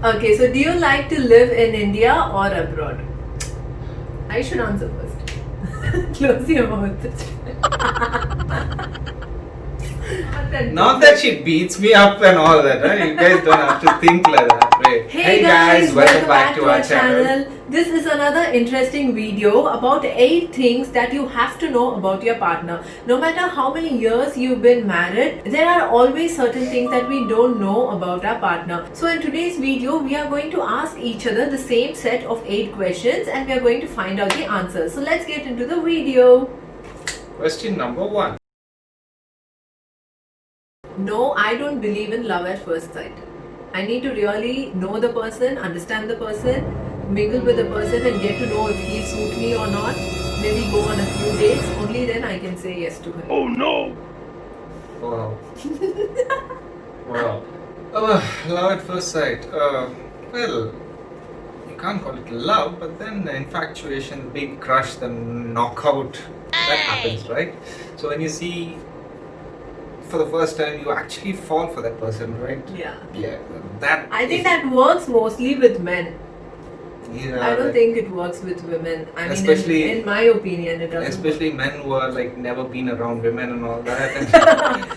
Okay, so do you like to live in India or abroad? I should answer first. Close your mouth. Not that she beats me up and all that, right? You guys don't have to think like that, right? Hey guys, welcome back to our channel. This is another interesting video about 8 things that you have to know about your partner. No matter how many years you've been married, there are always certain things that we don't know about our partner. So in today's video, we are going to ask each other the same set of 8 questions and we are going to find out the answers. So let's get into the video. Question number 1. No, I don't believe in love at first sight. I need to really know the person, understand the person, mingle with the person and get to know if he'll suit me or not. Maybe go on a few dates, only then I can say yes to him. Oh no! Wow. Wow. Love at first sight. Well, you can't call it love, but then the infatuation, big crush, the knockout, that happens, right? So when you see for the first time, you actually fall for that person, right? Yeah. Yeah. That. I think that works mostly with men. Yeah. I don't like, think it works with women. I Especially- mean, in my opinion, it doesn't. Especially men who are like never been around women and all that.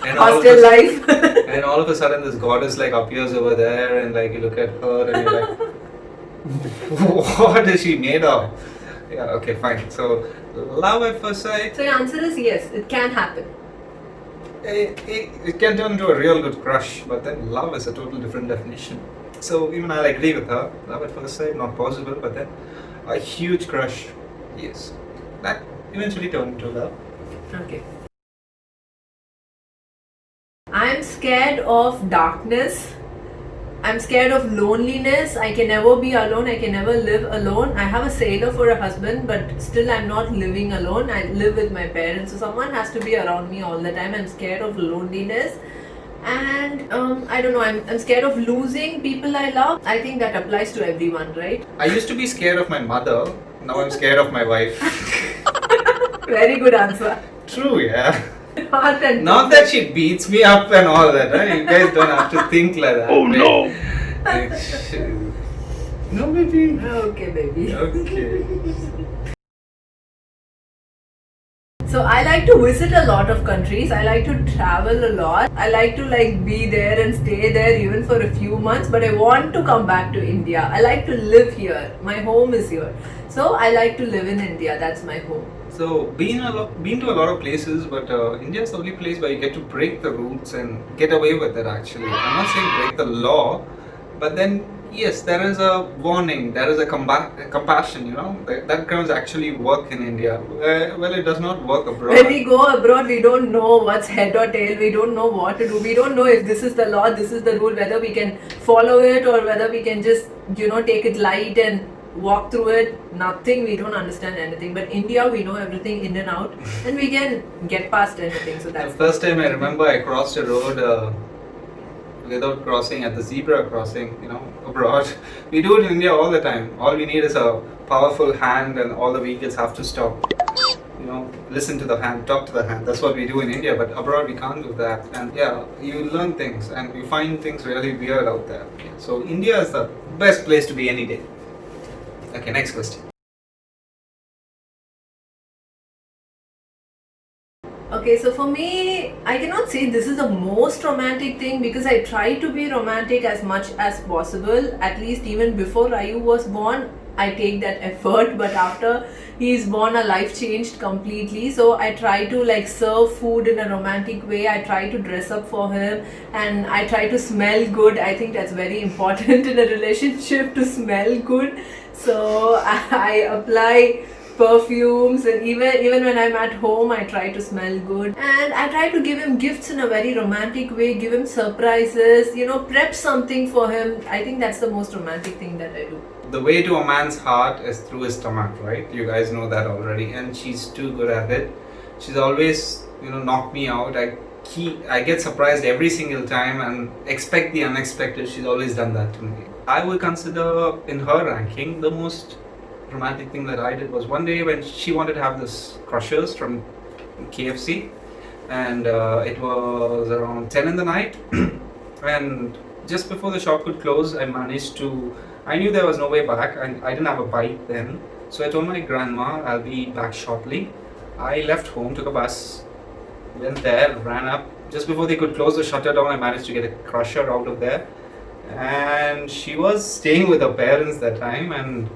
And Hostel life. And all of a sudden, this goddess like appears over there, and like you look at her, and you're like, what is she made of? Yeah. Okay. Fine. So, love at first sight. So your answer is yes, it can happen. It can turn into a real good crush, but then love is a total different definition. So even I'll agree with her. Love at first sight, not possible, but then a huge crush, yes. That eventually turned into love. Okay. I'm scared of darkness. I'm scared of loneliness. I can never be alone. I can never live alone. I have a sailor for a husband, but still I'm not living alone. I live with my parents. So someone has to be around me all the time. I'm scared of loneliness. And I don't know, I'm scared of losing people I love. I think that applies to everyone, right? I used to be scared of my mother. Now I'm scared of my wife. Very good answer. True, yeah. Heart and Not that she beats me up and all that, right? You guys don't have to think like that. Oh right? no! No, baby. Okay, baby. Okay. So I like to visit a lot of countries. I like to travel a lot. I like to be there and stay there even for a few months, but I want to come back to India. I like to live here. My home is here. So I like to live in India. That's my home. So been to a lot of places, but India is the only place where you get to break the rules and get away with it. Actually, I'm not saying break the law, but then yes, there is a warning, there is a compassion. You know that grounds actually work in India. Well, it does not work abroad. When we go abroad, we don't know what's head or tail. We don't know what to do. We don't know if this is the law, this is the rule, whether we can follow it or whether we can just take it light and walk through it. Nothing. We don't understand anything. But India, we know everything in and out, and we can get past anything. So The that's first time I remember I crossed a road without crossing at the zebra crossing, abroad. We do it in India all the time. All we need is a powerful hand and all the vehicles have to stop. Listen to the hand, talk to the hand. That's what we do in India, but abroad we can't do that. And yeah, you learn things and you find things really weird out there. So India is the best place to be any day. Okay, next question. Okay, so for me, I cannot say this is the most romantic thing because I try to be romantic as much as possible. At least even before Rayu was born, I take that effort. But after he's born, our life changed completely. So I try to serve food in a romantic way. I try to dress up for him and I try to smell good. I think that's very important in a relationship, to smell good. So I apply perfumes, and even when I'm at home I try to smell good, and I try to give him gifts in a very romantic way, give him surprises, prep something for him. I think that's the most romantic thing that I do. The way to a man's heart is through his stomach, right? You guys know that already, and she's too good at it. She's always knocked me out. I get surprised every single time and expect the unexpected. She's always done that to me. I would consider in her ranking the most romantic thing that I did was one day when she wanted to have this crushers from KFC, and it was around 10 in the night and just before the shop could close, I managed to. I knew there was no way back, and I didn't have a bike then. So I told my grandma I'll be back shortly. I left home, took a bus, went there, ran up. Just before they could close the shutter down, I managed to get a crusher out of there. And she was staying with her parents that time, and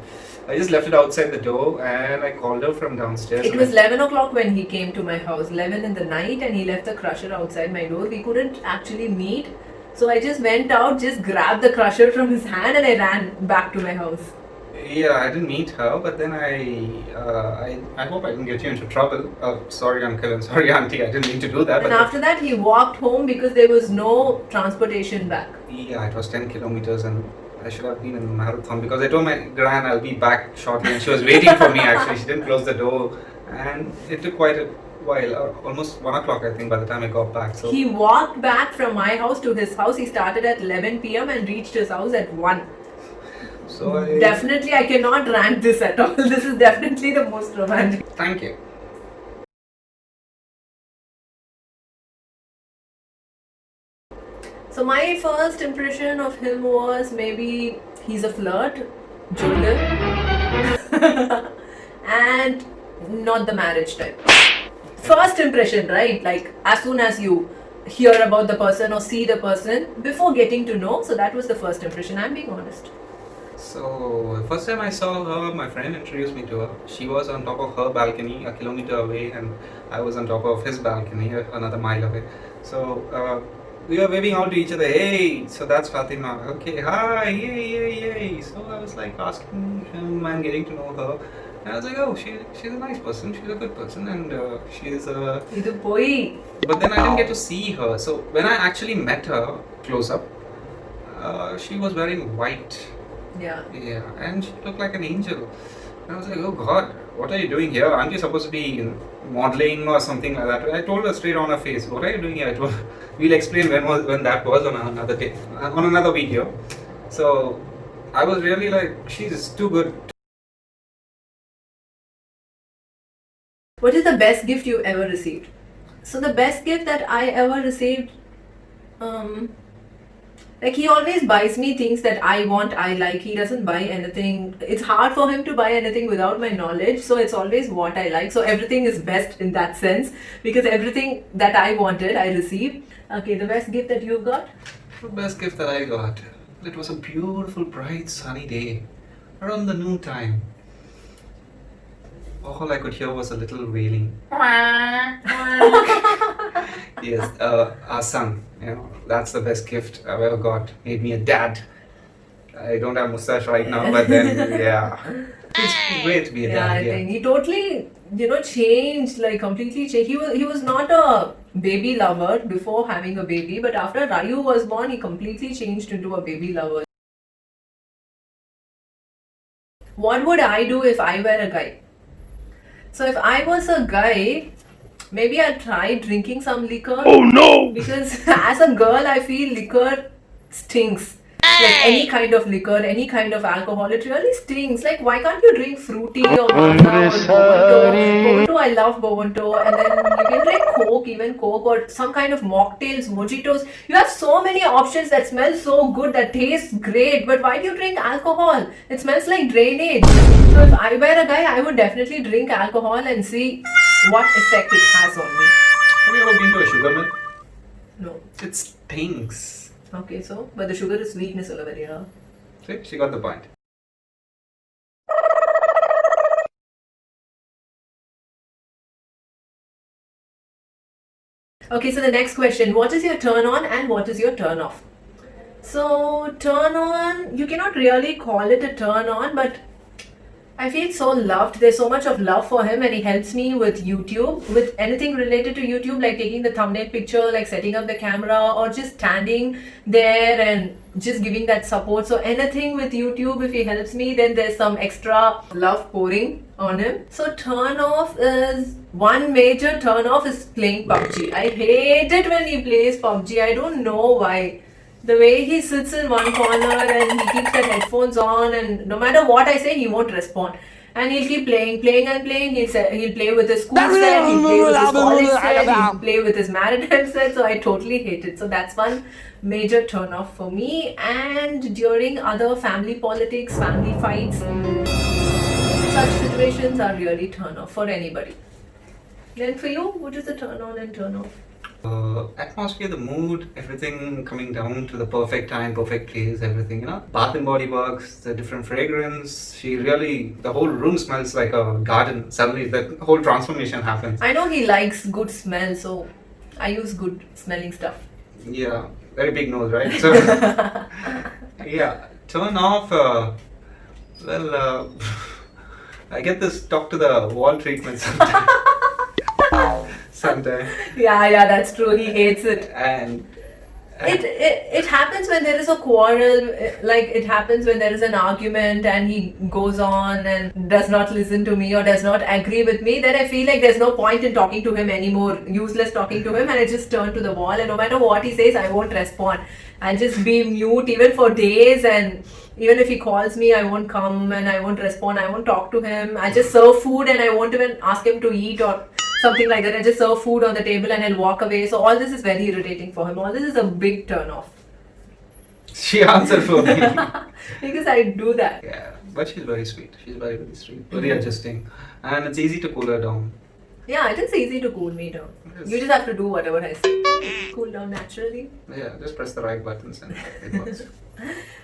I just left it outside the door, and I called her from downstairs. It was 11 o'clock when he came to my house, 11 in the night, and he left the crusher outside my door. We couldn't actually meet. So I just went out, just grabbed the crusher from his hand, and I ran back to my house. Yeah, I didn't meet her, but then I hope I didn't get you into trouble. Sorry, uncle, and sorry, auntie. I didn't mean to do that. And but after that, he walked home because there was no transportation back. yeah, it was 10 kilometers, and I should have been in a marathon because I told my gran I'll be back shortly, and she was waiting for me. Actually, she didn't close the door, and it took quite a while, almost 1 o'clock, I think, by the time I got back. So He walked back from my house to his house. He started at 11 p.m. and reached his house at 1. so I, Definitely, I cannot rank this at all. This is definitely the most romantic. thank you. So my first impression of him was maybe he's a flirt, Jordan, and not the marriage type. First impression, right? Like as soon as you hear about the person or see the person before getting to know. So that was the first impression. I'm being honest. So the first time I saw her, my friend introduced me to her. She was on top of her balcony, a kilometer away, and I was on top of his balcony, another mile away. So we were waving out to each other. Hey, so that's Fatima. Okay, hi, yay. So I was like asking him and getting to know her. And I was like, oh, she's a nice person. She's a good person, and she's a. Idu poi. But then I didn't get to see her. So when I actually met her close up, she was wearing white. Yeah. Yeah, and she looked like an angel. And I was like, oh God, what are you doing here? Aren't you supposed to be modeling or something like that? I told her straight on her face, what are you doing here? I told her, we'll explain when that was on another day, on another video. So I was really like, she's too good. What is the best gift you ever received? So the best gift that I ever received, like he always buys me things that I want, I like. He doesn't buy anything. It's hard for him to buy anything without my knowledge. So it's always what I like. So everything is best in that sense because everything that I wanted, I received. Okay, the best gift that you've got? The best gift that I got, it was a beautiful, bright, sunny day, around the noon time. All I could hear was a little wailing. Yes, our son, that's the best gift I've ever got. Made me a dad. I don't have mustache right now, but then, yeah. It's great to be a Yeah, dad. I think he totally, changed, like completely changed. He was not a baby lover before having a baby, but after Rayu was born, he completely changed into a baby lover. What would I do if I were a guy? So if I was a guy, maybe I'd try drinking some liquor. Oh no! Because as a girl, I feel liquor stinks. Like any kind of liquor, any kind of alcohol, it really stinks. Like why can't you drink fruity or Maaza or Bovonto? Bovonto, I love Bovonto. And then you can drink Coke, even Coke or some kind of mocktails, mojitos. You have so many options that smell so good, that taste great. But why do you drink alcohol? It smells like drainage. So if I were a guy, I would definitely drink alcohol and see what effect it has on me. Have you ever been to a sugar mill? No. It stinks. Okay, so, but the sugar is sweetness over here. See, she got the point. Okay, so the next question, what is your turn on and what is your turn off? So, turn on, you cannot really call it a turn on, but I feel so loved. There's so much of love for him and he helps me with YouTube, with anything related to YouTube, like taking the thumbnail picture, like setting up the camera or just standing there and just giving that support. So anything with YouTube, if he helps me, then there's some extra love pouring on him. So turn off is, one major turn off is playing PUBG. I hate it when he plays PUBG. I don't know why. The way he sits in one corner and he keeps the headphones on and no matter what I say, he won't respond. And he'll keep playing and playing. He'll play with his school set, he'll play with his college set, he'll play with his maritime set. So I totally hate it. So that's one major turn off for me. And during other family politics, family fights, such situations are really turn off for anybody. Then for you, what is the turn on and turn off? Atmosphere, the mood, everything coming down to the perfect time, perfect place, everything, you know. Bath and Body Works, the different fragrance. The whole room smells like a garden. Suddenly, the whole transformation happens. I know he likes good smell, so I use good smelling stuff. Yeah, very big nose, right? So, yeah, turn off. I get this talk to the wall treatment sometimes. Yeah, that's true. He hates it. And It happens when there is a quarrel, like it happens when there is an argument and he goes on and does not listen to me or does not agree with me. Then I feel like there's no point in talking to him anymore, useless talking to him, and I just turn to the wall, and no matter what he says, I won't respond. I'll just be mute even for days, and even if he calls me, I won't come and I won't respond, I won't talk to him. I just serve food and I won't even ask him to eat or something like that. I just serve food on the table and I'll walk away. So all this is very irritating for him. All this is a big turn off. she answered for me. Because I do that. Yeah, but she's very sweet. She's very, very sweet. Very adjusting. And it's easy to cool her down. Yeah, it is easy to cool me down. Yes. You just have to do whatever I say. Cool down naturally. Yeah, just press the right buttons and it works.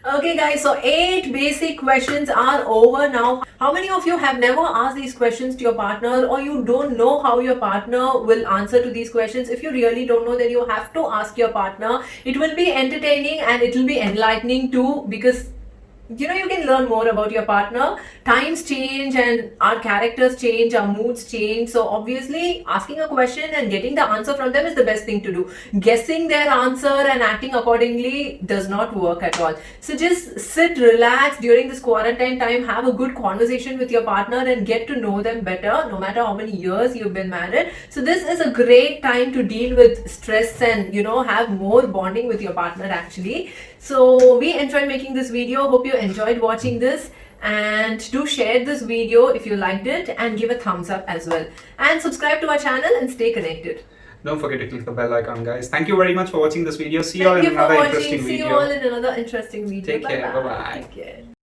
Okay guys, so 8 basic questions are over now. How many of you have never asked these questions to your partner, or you don't know how your partner will answer to these questions? If you really don't know, then you have to ask your partner. It will be entertaining and it will be enlightening too, because you can learn more about your partner. Times change and our characters change, our moods change. So obviously asking a question and getting the answer from them is the best thing to do. Guessing their answer and acting accordingly does not work at all. So just sit, relax during this quarantine time, have a good conversation with your partner and get to know them better, no matter how many years you've been married. So this is a great time to deal with stress and have more bonding with your partner actually. So we enjoyed making this video. Hope you enjoyed watching this, and do share this video if you liked it and give a thumbs up as well, and subscribe to our channel and stay connected. Don't forget to click the bell icon, guys. Thank you very much for watching this video. See you all in Thank you for another watching. interesting See video. you all in another interesting video. Take care. Bye-bye. Take care.